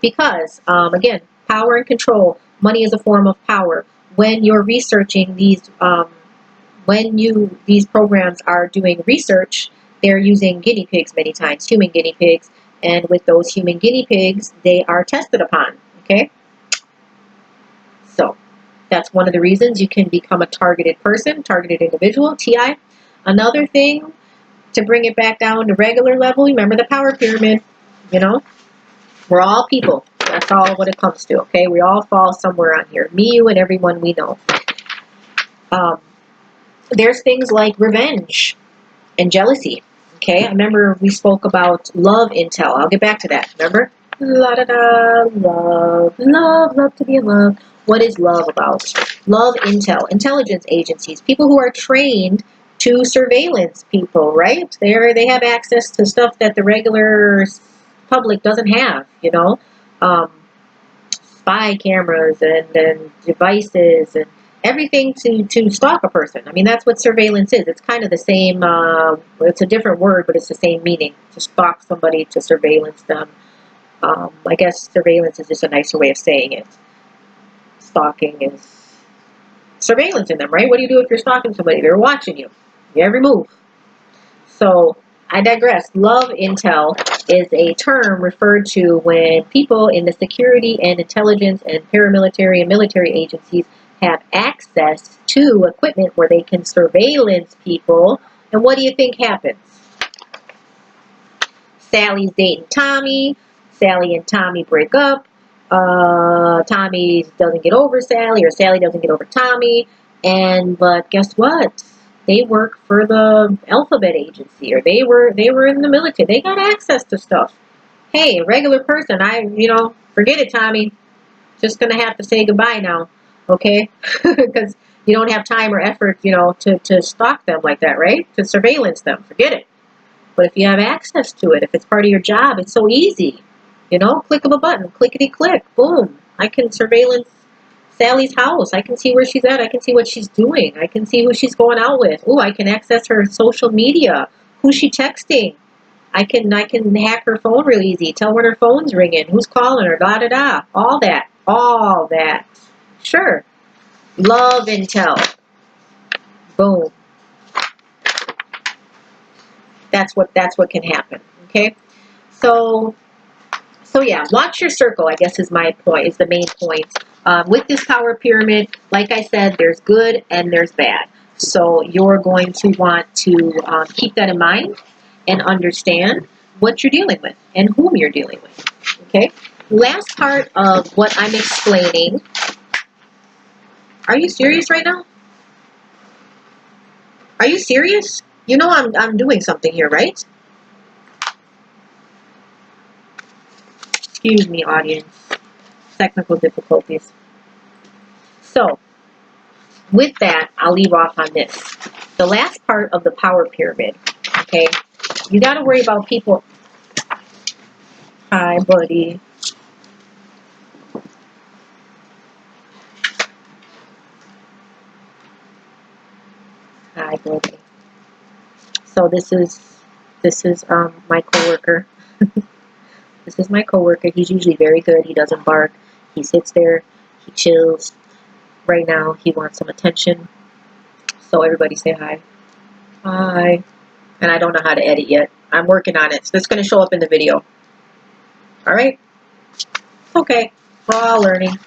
Because again, power and control. Money is a form of power. When you're researching these, these programs are doing research, they're using guinea pigs many times, human guinea pigs, and with those human guinea pigs, they are tested upon. Okay, so that's one of the reasons you can become a targeted person, targeted individual, TI. Another thing, to bring it back down to regular level, remember the power pyramid, you know, we're all people. That's all what it comes to, okay? We all fall somewhere on here. Me, you, and everyone we know. There's things like revenge and jealousy, okay? I remember we spoke about love intel. I'll get back to that, remember? La-da-da, love to be in love. What is love about? Love intel, intelligence agencies, people who are trained to surveillance people, right? They have access to stuff that the regular public doesn't have, you know? Spy cameras and devices and everything to stalk a person. I mean, that's what surveillance is. It's kind of the same, it's a different word, but it's the same meaning. To stalk somebody, to surveillance them. I guess surveillance is just a nicer way of saying it. Stalking is surveillance in them, right? What do you do if you're stalking somebody? They're watching you, your every move. So I digress. Love intel is a term referred to when people in the security and intelligence and paramilitary and military agencies have access to equipment where they can surveillance people. And what do you think happens? Sally's dating Tommy. Sally and Tommy break up. Tommy doesn't get over Sally, or Sally doesn't get over Tommy. But guess what? They work for the alphabet agency, or they were in the military. They got access to stuff. Hey, a regular person, forget it, Tommy. Just gonna have to say goodbye now, okay? Because you don't have time or effort, to stalk them like that, right? To surveillance them. Forget it. But if you have access to it, if it's part of your job, it's so easy. Click of a button, clickety click, boom. I can surveillance Sally's house. I can see where she's at. I can see what she's doing. I can see who she's going out with. Ooh, I can access her social media. Who's she texting? I can hack her phone real easy. Tell when her phone's ringing. Who's calling her? Da da da. All that. All that. Sure. Love intel. Boom. That's what can happen. Okay. So yeah, watch your circle, I guess is my point, is the main point. With this power pyramid, like I said, there's good and there's bad. So you're going to want to keep that in mind and understand what you're dealing with and whom you're dealing with. Okay? Last part of what I'm explaining. Are you serious right now? Are you serious? I'm doing something here, right? Excuse me, audience. Technical difficulties. So, with that, I'll leave off on this. The last part of the power pyramid, okay? You got to worry about people. Hi, buddy. Hi, buddy. So this is my coworker. This is my coworker. He's usually very good. He doesn't bark. He sits there. He chills. Right now, he wants some attention. So everybody say hi. Hi. And I don't know how to edit yet. I'm working on it. So it's going to show up in the video. All right? Okay. We're all learning.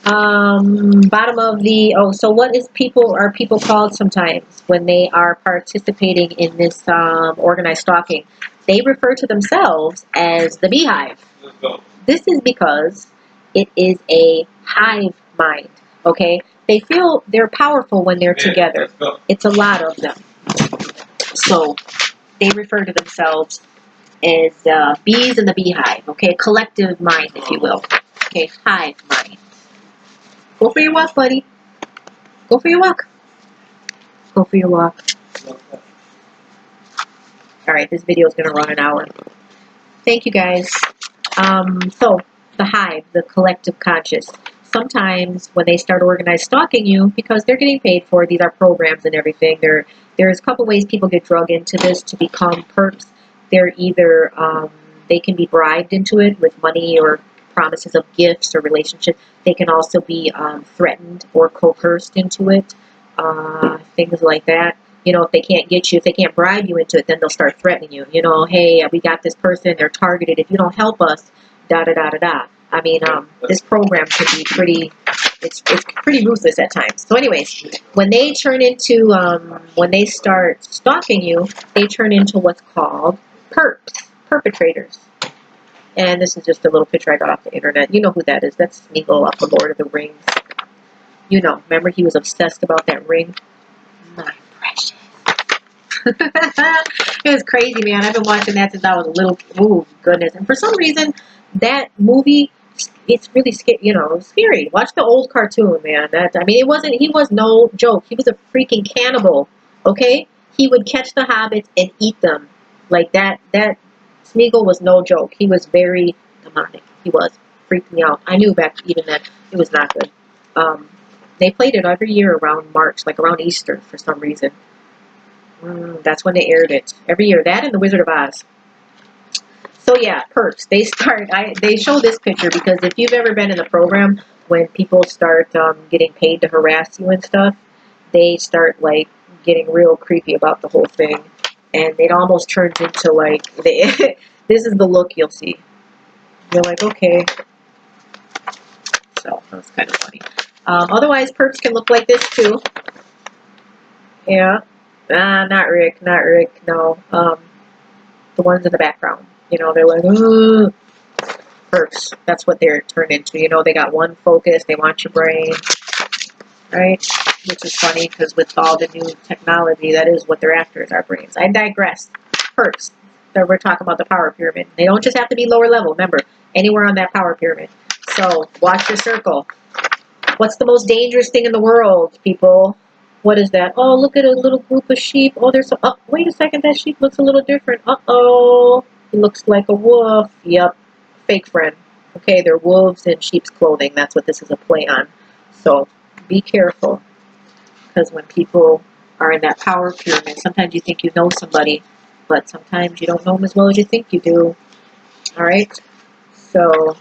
Bottom of the, so what are people called sometimes when they are participating in this organized stalking? They refer to themselves as the beehive. This is because it is a hive mind, okay? They feel they're powerful when they're together. It's a lot of them. So they refer to themselves as bees in the beehive, okay? Collective mind, if you will. Okay, hive mind. Go for your walk, buddy. Go for your walk. Go for your walk. Alright, this video is going to run an hour. Thank you, guys. So, the hive, the collective conscious. Sometimes when they start organized stalking you, because they're getting paid for it, these are programs and everything, there's a couple ways people get drug into this to become perps. They're either, they can be bribed into it with money or promises of gifts or relationships. They can also be threatened or coerced into it, things like that. If they can't get you, if they can't bribe you into it, then they'll start threatening you. Hey, we got this person, they're targeted. If you don't help us, da da da da da. I mean, this program can be it's pretty ruthless at times. So anyways, when they when they start stalking you, they turn into what's called perpetrators. And this is just a little picture I got off the internet. You know who that is. That's Smeagol off the Lord of the Rings. Remember he was obsessed about that ring? My precious. It was crazy, man. I've been watching that since I was a little. Ooh, goodness! And for some reason, that movie, it's really scary. Watch the old cartoon, man. It wasn't. He was no joke. He was a freaking cannibal. Okay, he would catch the hobbits and eat them like that. That Smeagol was no joke. He was very demonic. He was freaked me out. I knew back even then it was not good. They played it every year around March, like around Easter for some reason. That's when they aired it. Every year. That and The Wizard of Oz. So yeah, perps. They show this picture because if you've ever been in the program, when people start getting paid to harass you and stuff, they start like getting real creepy about the whole thing. And it almost turns into like, this is the look you'll see. You're like, okay. So, that's kind of funny. Otherwise, perps can look like this too. Yeah. Not Rick, no. The ones in the background. You know, they're like, ugh, perks. That's what they're turned into. You know, they got one focus. They want your brain, right? Which is funny because with all the new technology, that is what they're after, is our brains. I digress. Perks. So we're talking about the power pyramid. They don't just have to be lower level. Remember, anywhere on that power pyramid. So watch your circle. What's the most dangerous thing in the world, people? What is that? Oh, look at a little group of sheep. Oh, there's some. Oh, wait a second. That sheep looks a little different. Uh-oh. It looks like a wolf. Yep. Fake friend. Okay, they're wolves in sheep's clothing. That's what this is a play on. So be careful. Because when people are in that power pyramid, sometimes you think you know somebody, but sometimes you don't know them as well as you think you do. All right? So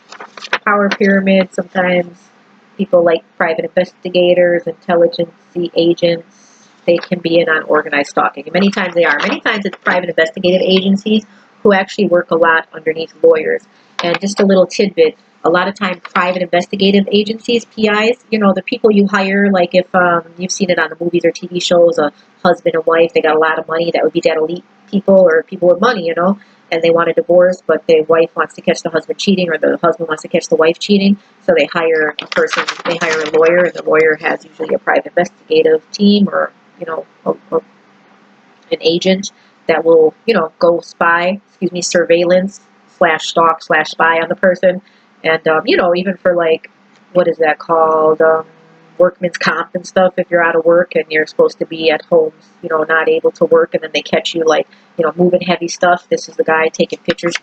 power pyramid, sometimes people like private investigators, intelligence agents, they can be in on organized stalking. And many times they are. Many times it's private investigative agencies who actually work a lot underneath lawyers. And just a little tidbit, a lot of time private investigative agencies, PIs, you know, the people you hire, like if you've seen it on the movies or TV shows, a husband and wife, they got a lot of money, that would be that elite people or people with money, you know, and they want a divorce, but the wife wants to catch the husband cheating or the husband wants to catch the wife cheating. So they hire a person, they hire a lawyer, and the lawyer has usually a private investigative team or, you know, an agent that will, you know, go surveillance / stalk / spy on the person. And, you know, even for like, what is that called? Workman's comp and stuff. If you're out of work and you're supposed to be at home, you know, not able to work, and then they catch you like, you know, moving heavy stuff. This is the guy taking pictures.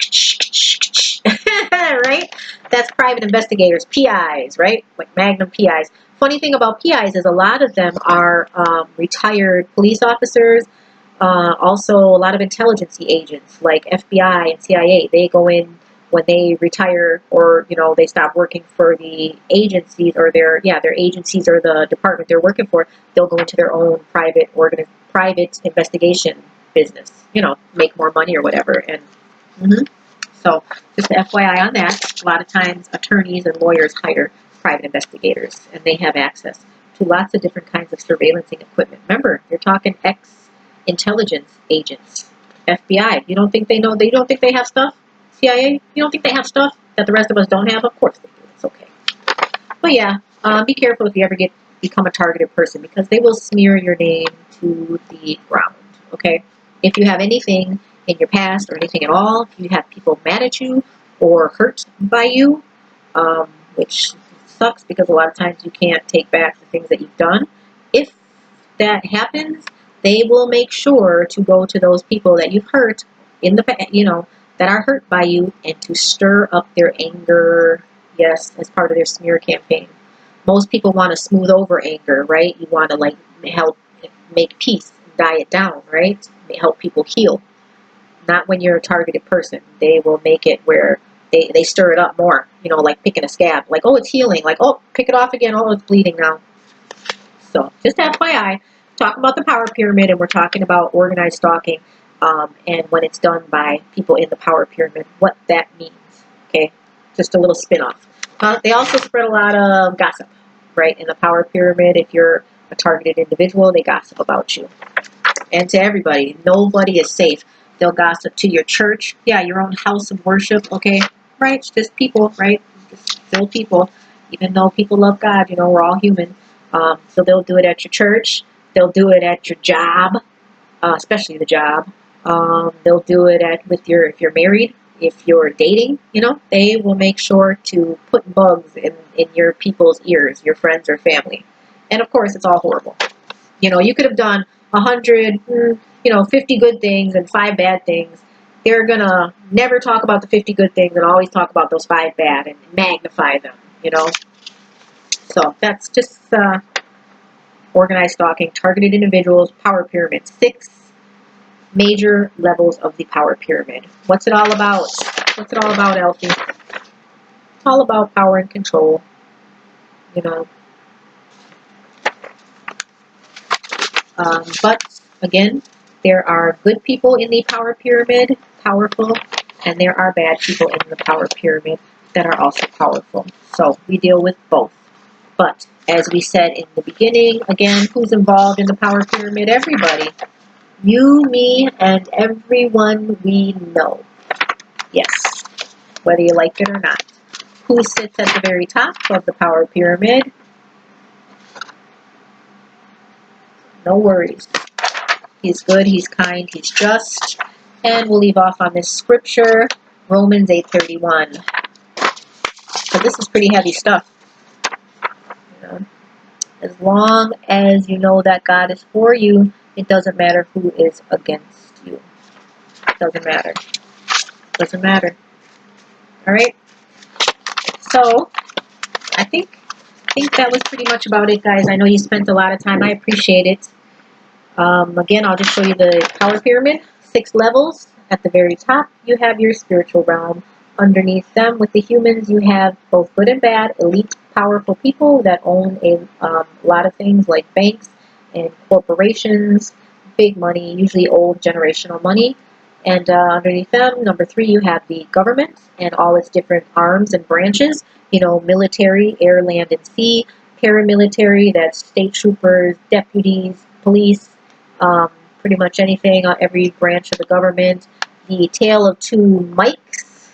Right? That's private investigators, PIs, right? Like Magnum PIs. Funny thing about PIs is a lot of them are retired police officers. Also, a lot of intelligence agents like FBI and CIA, they go in when they retire or, you know, they stop working for the agencies or their agencies or the department they're working for. They'll go into their own private investigation business, you know, make more money or whatever. And so just FYI on that, a lot of times attorneys and lawyers hire private investigators, and they have access to lots of different kinds of surveillancing equipment. Remember, you're talking ex-intelligence agents, FBI. You don't think they know? You don't think they have stuff? CIA? You don't think they have stuff that the rest of us don't have? Of course they do. It's okay. But yeah, be careful if you ever become a targeted person, because they will smear your name to the ground. Okay? If you have anything in your past or anything at all, if you have people mad at you or hurt by you, which sucks because a lot of times you can't take back the things that you've done. If that happens, they will make sure to go to those people that you've hurt in the past, you know, that are hurt by you, and to stir up their anger. Yes, as part of their smear campaign. Most people want to smooth over anger, right? You want to like help make peace, die it down, right? Help people heal. Not when you're a targeted person. They will make it where they stir it up more, you know, like picking a scab. Like, oh, it's healing. Like, oh, pick it off again. Oh, it's bleeding now. So, just FYI, talk about the power pyramid, and we're talking about organized stalking, and when it's done by people in the power pyramid, what that means. Okay, just a little spin-off. They also spread a lot of gossip, right? In the power pyramid, if you're a targeted individual, they gossip about you. And to everybody, nobody is safe. They'll gossip to your church, yeah, your own house of worship, okay? Right? It's just people, right? It's still people. Even though people love God, you know, we're all human. So they'll do it at your church. They'll do it at your job, especially the job. They'll do it if you're married, if you're dating, you know, they will make sure to put bugs in your people's ears, your friends or family. And of course, it's all horrible. You know, you could have done 100, 50 good things and 5 bad things. They're going to never talk about the 50 good things and always talk about those 5 bad and magnify them, you know. So that's just organized stalking, targeted individuals, power pyramid. 6 major levels of the power pyramid. What's it all about? What's it all about, Elfie? It's all about power and control, you know. But again, there are good people in the power pyramid, powerful, and there are bad people in the power pyramid that are also powerful. So we deal with both. But as we said in the beginning, again, who's involved in the power pyramid? Everybody. You, me, and everyone we know. Yes, whether you like it or not. Who sits at the very top of the power pyramid? No worries. He's good, he's kind, he's just. And we'll leave off on this scripture, Romans 8:31. So this is pretty heavy stuff. You know? As long as you know that God is for you, it doesn't matter who is against you. It doesn't matter. It doesn't matter. Alright? So, I think that was pretty much about it, guys. I know you spent a lot of time. I appreciate it. Again, I'll just show you the power pyramid. 6 levels. At the very top, you have your spiritual realm. Underneath them, with the humans, you have both good and bad, elite, powerful people that own a lot of things like banks and corporations, big money, usually old generational money. And underneath them, number 3, you have the government and all its different arms and branches. You know, military, air, land, and sea. Paramilitary, that's state troopers, deputies, police, pretty much anything, every branch of the government. The Tale of Two Mikes,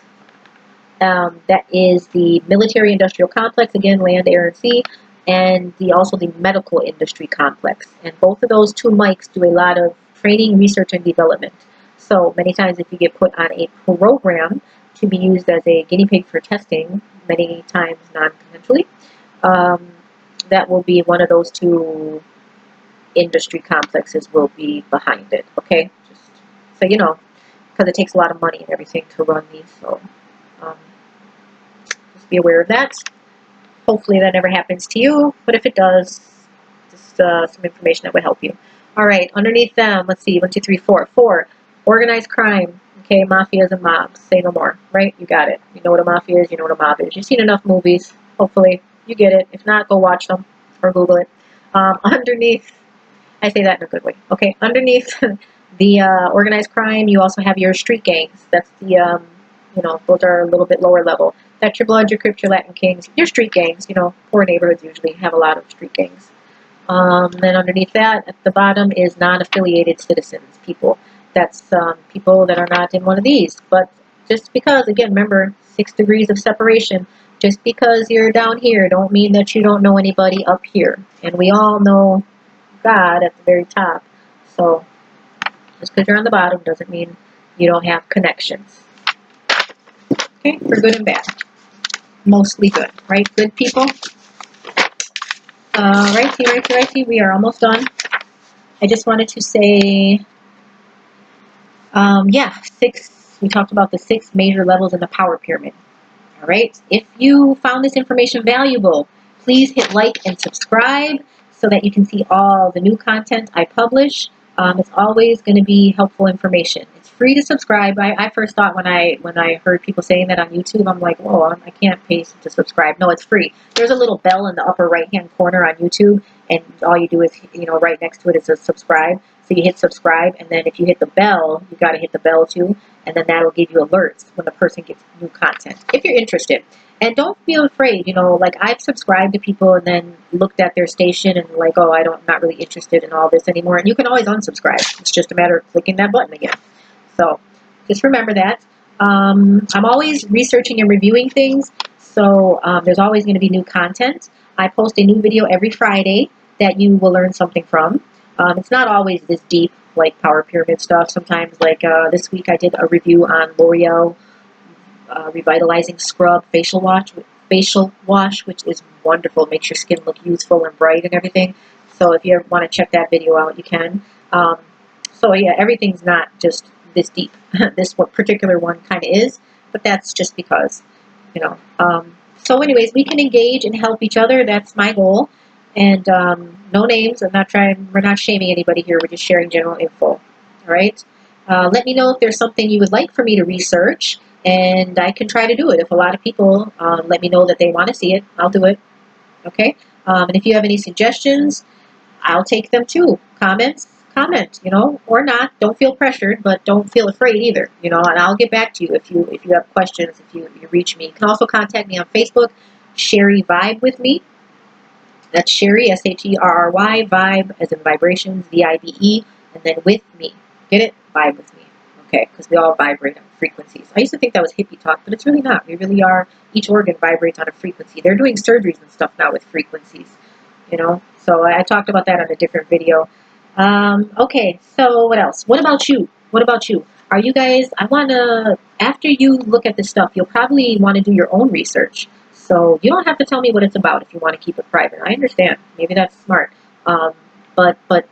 that is the military-industrial complex, again, land, air, and sea, and also the medical industry complex. And both of those 2 Mikes do a lot of training, research, and development. So many times if you get put on a program to be used as a guinea pig for testing, many times non-consensually, that will be one of those 2 industry complexes will be behind it, okay? Just so you know, because it takes a lot of money and everything to run these, so um, just be aware of that. Hopefully that never happens to you, but if it does, just some information that would help you. All right, underneath them, let's see, 1, 2, 3, 4. 4, organized crime, okay, mafias and mobs. Say no more, right? You got it. You know what a mafia is, you know what a mob is. You've seen enough movies, hopefully you get it. If not, go watch them or Google it. Underneath, I say that in a good way. Okay, underneath the organized crime, you also have your street gangs. That's the, you know, those are a little bit lower level. That's your Bloods, your Crips, your Latin Kings, your street gangs. You know, poor neighborhoods usually have a lot of street gangs. Then underneath that, at the bottom, is non-affiliated citizens, people. That's people that are not in one of these. But just because, again, remember, 6 degrees of separation. Just because you're down here don't mean that you don't know anybody up here. And we all know God at the very top. So just because you're on the bottom doesn't mean you don't have connections. Okay, for good and bad. Mostly good, right? Good people. Righty. We are almost done. I just wanted to say, yeah, 6. We talked about the 6 major levels in the power pyramid. All right. If you found this information valuable, please hit like and subscribe so that you can see all the new content I publish. It's always going to be helpful information. It's free to subscribe. I first thought when I heard people saying that on YouTube, I'm like, oh, I can't pay to subscribe. No, it's free. There's a little bell in the upper right-hand corner on YouTube, and all you do is, you know, right next to it is a subscribe. So you hit subscribe, and then if you hit the bell, you got to hit the bell too, and then that'll give you alerts when the person gets new content, if you're interested. And don't feel afraid, you know, like I've subscribed to people and then looked at their station and like, oh, I'm not really interested in all this anymore. And you can always unsubscribe. It's just a matter of clicking that button again. So just remember that. I'm always researching and reviewing things, so there's always going to be new content. I post a new video every Friday that you will learn something from. It's not always this deep, like power pyramid stuff. Sometimes, like this week, I did a review on L'Oreal Revitalizing Scrub Facial Wash, which is wonderful. It makes your skin look youthful and bright and everything. So if you ever want to check that video out, you can. So yeah, everything's not just this deep. This particular one kind of is, but that's just because, you know. So anyways, we can engage and help each other. That's my goal. And no names. We're not shaming anybody here. We're just sharing general info. All right. Let me know if there's something you would like for me to research, and I can try to do it. If a lot of people let me know that they want to see it, I'll do it. Okay. And if you have any suggestions, I'll take them too. Comment, you know, or not. Don't feel pressured, but don't feel afraid either, you know, and I'll get back to you if you have questions, if you reach me. You can also contact me on Facebook, Sherry Vibe with me. That's Sherry, Sherry, Vibe, as in vibrations, VIBE, and then with me. Get it? Vibe with me. Okay, because we all vibrate on frequencies. I used to think that was hippie talk, but it's really not. We really are. Each organ vibrates on a frequency. They're doing surgeries and stuff now with frequencies, you know. So I talked about that on a different video. Okay, so what else? What about you? What about you? Are you guys, I want to, after you look at this stuff, you'll probably want to do your own research. So you don't have to tell me what it's about if you want to keep it private. I understand. Maybe that's smart. Um, but put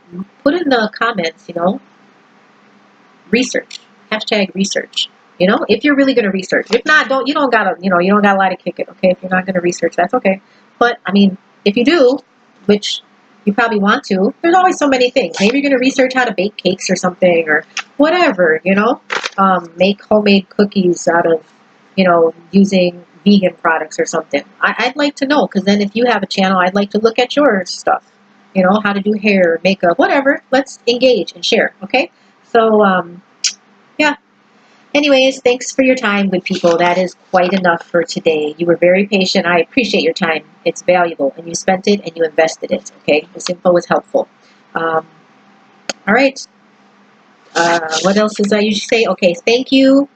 in the comments, you know, research. Hashtag research. You know, if you're really going to research. If not, you don't gotta, you know, you don't gotta lie to kick it, okay? If you're not going to research, that's okay. But, I mean, if you do, which you probably want to, there's always so many things. Maybe you're going to research how to bake cakes or something, or whatever, you know? Make homemade cookies out of, you know, using vegan products or something. I'd like to know, because then if you have a channel, I'd like to look at your stuff. You know, how to do hair, makeup, whatever. Let's engage and share, okay? So, yeah. Anyways, thanks for your time, good people. That is quite enough for today. You were very patient. I appreciate your time. It's valuable, and you spent it and you invested it, okay? This info was helpful. All right. What else does I usually say? Okay, thank you.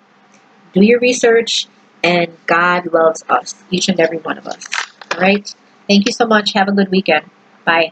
Do your research, and God loves us, each and every one of us. All right? Thank you so much. Have a good weekend. Bye.